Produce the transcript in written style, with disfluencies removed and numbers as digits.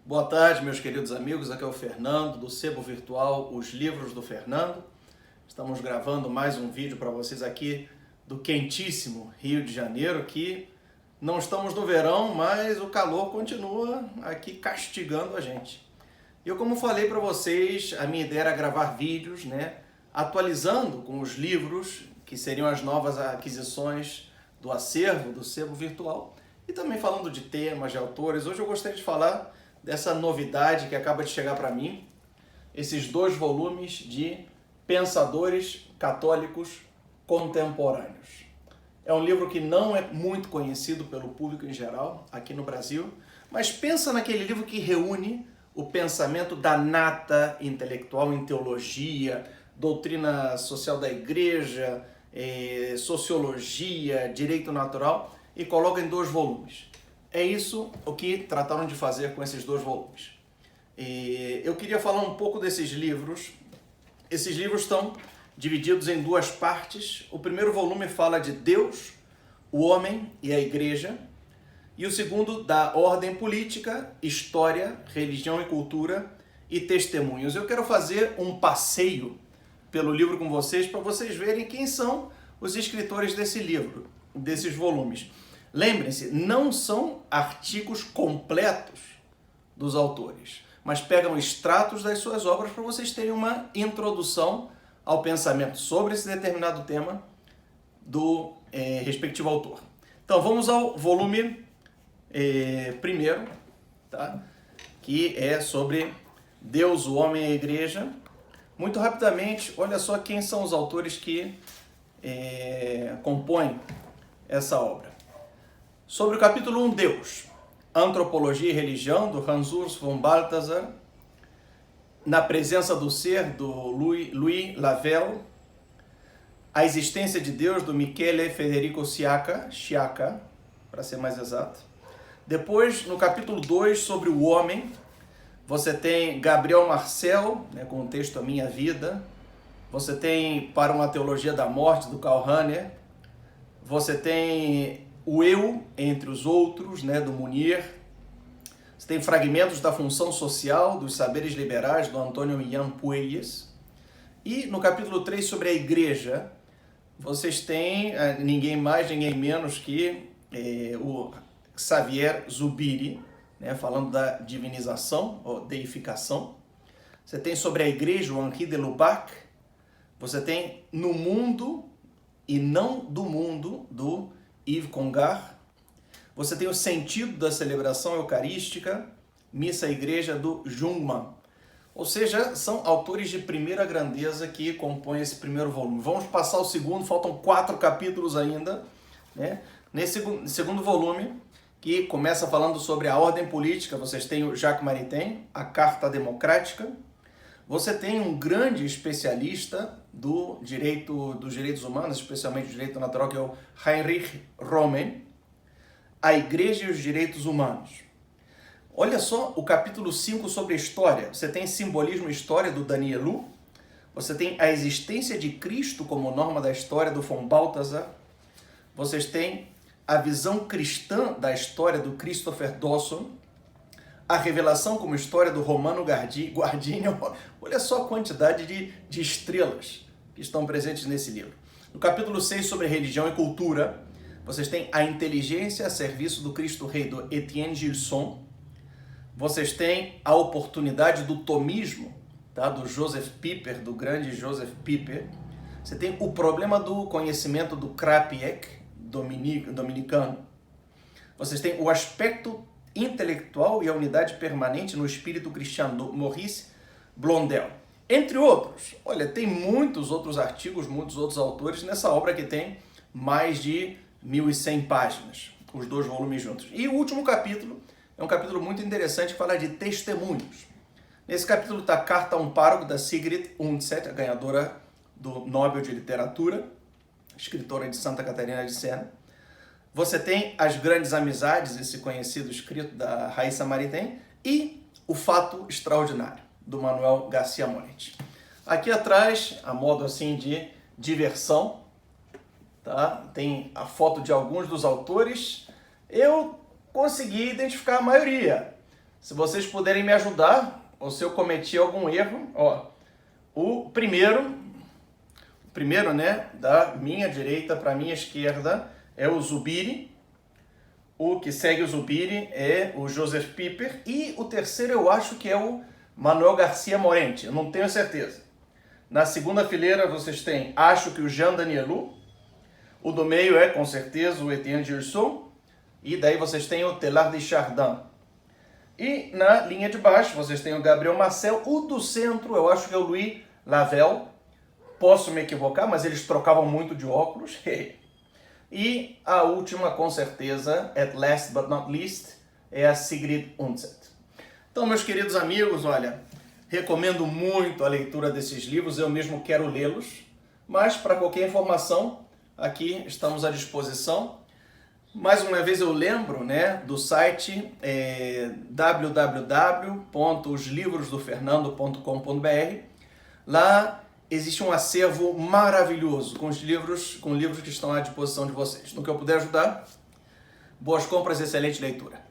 Boa tarde, meus queridos amigos. Aqui é o Fernando, do Sebo Virtual Os Livros do Fernando. Estamos gravando mais um vídeo para vocês aqui do quentíssimo Rio de Janeiro, que não estamos no verão, mas o calor continua aqui castigando a gente. Eu, como falei para vocês, a minha ideia era gravar vídeos, atualizando com os livros, que seriam as novas aquisições do acervo do Sebo Virtual, e também falando de temas, de autores. Hoje eu gostaria de falar dessa novidade que acaba de chegar para mim, esses 2 volumes de Pensadores Católicos Contemporâneos. É um livro que não é muito conhecido pelo público em geral, aqui no Brasil, mas pensa naquele livro que reúne o pensamento da nata intelectual em teologia, doutrina social da igreja, sociologia, direito natural, e coloca em 2 volumes. É isso o que trataram de fazer com esses 2 volumes. Eu queria falar um pouco desses livros. Esses livros estão divididos em 2 partes. O primeiro volume fala de Deus, o homem e a igreja. E o segundo da ordem política, história, religião e cultura e testemunhos. Eu quero fazer um passeio pelo livro com vocês, para vocês verem quem são os escritores desse livro, desses volumes. Lembrem-se, não são artigos completos dos autores, mas pegam extratos das suas obras para vocês terem uma introdução ao pensamento sobre esse determinado tema do respectivo autor. Então vamos ao volume primeiro, tá? Que é sobre Deus, o homem e a igreja. Muito rapidamente, olha só quem são os autores que compõem essa obra. Sobre o capítulo 1, Deus, Antropologia e Religião, do Hans Urs von Balthasar, Na Presença do Ser, do Louis Lavelle, A Existência de Deus, do Michele Federico Sciacca, para ser mais exato. Depois, no capítulo 2, sobre o homem, você tem Gabriel Marcel, com o texto A Minha Vida. Você tem Para uma Teologia da Morte, do Karl Rahner. Você tem O Eu entre os Outros, do Munir. Você tem Fragmentos da Função Social, dos Saberes Liberais, do Antônio Millán Puelles. E no capítulo 3, sobre a Igreja, vocês têm ninguém mais, ninguém menos que o Xavier Zubiri, falando da divinização, ou deificação. Você tem sobre a Igreja, o Henri de Lubac. Você tem No Mundo e Não do Mundo, do Yves Congar. Você tem o Sentido da Celebração Eucarística, Missa à Igreja, do Jungmann. Ou seja, são autores de primeira grandeza que compõem esse primeiro volume. Vamos passar o segundo, faltam 4 capítulos ainda, Nesse segundo volume, que começa falando sobre a ordem política, vocês têm o Jacques Maritain, a Carta Democrática. Você tem um grande especialista dos direitos humanos, especialmente do direito natural, que é o Heinrich Roman, A Igreja e os Direitos Humanos. Olha só o capítulo 5 sobre a história. Você tem Simbolismo e História, do Danielou. Você tem A Existência de Cristo como Norma da História, do von Balthasar. Vocês têm A Visão Cristã da História, do Christopher Dawson. A Revelação como História, do Romano Guardini. Olha só a quantidade de estrelas que estão presentes nesse livro. No capítulo 6, sobre Religião e Cultura, vocês têm A Inteligência a Serviço do Cristo Rei, do Etienne Gilson. Vocês têm A Oportunidade do Tomismo, do Joseph Pieper, do grande Joseph Pieper. Você tem O Problema do Conhecimento, do Krapiek, dominicano. Vocês têm O Aspecto Intelectual e a Unidade Permanente no Espírito Cristiano, do Maurice Blondel. Entre outros. Olha, tem muitos outros artigos, muitos outros autores nessa obra que tem mais de 1.100 páginas, os 2 volumes juntos. E o último capítulo é um capítulo muito interessante que fala de testemunhos. Nesse capítulo está Carta a um Pároco, da Sigrid Undset, a ganhadora do Nobel de Literatura, escritora de Santa Catarina de Sena. Você tem As Grandes Amizades, esse conhecido escrito da Raíssa Maritain, e O Fato Extraordinário, do Manuel Garcia Moretti. Aqui atrás, a modo assim de diversão, tem a foto de alguns dos autores. Eu consegui identificar a maioria. Se vocês puderem me ajudar, ou se eu cometi algum erro, ó, o primeiro, né, da minha direita para a minha esquerda é o Zubiri. O que segue o Zubiri é o Joseph Pieper. E o terceiro eu acho que é o Manuel Garcia Morente, eu não tenho certeza. Na segunda fileira vocês têm, acho que o Jean Danielou. O do meio é, com certeza, o Etienne Girson. E daí vocês têm o Teilhard de Chardin. E na linha de baixo vocês têm o Gabriel Marcel. O do centro eu acho que é o Louis Lavelle. Posso me equivocar, mas eles trocavam muito de óculos. E a última, com certeza, at last but not least, é a Sigrid Undset. Então, meus queridos amigos, olha, recomendo muito a leitura desses livros, eu mesmo quero lê-los, mas para qualquer informação, aqui estamos à disposição. Mais uma vez eu lembro, né, do site www.oslivrosdofernando.com.br. Lá existe um acervo maravilhoso com livros que estão à disposição de vocês. No que eu puder ajudar, boas compras e excelente leitura.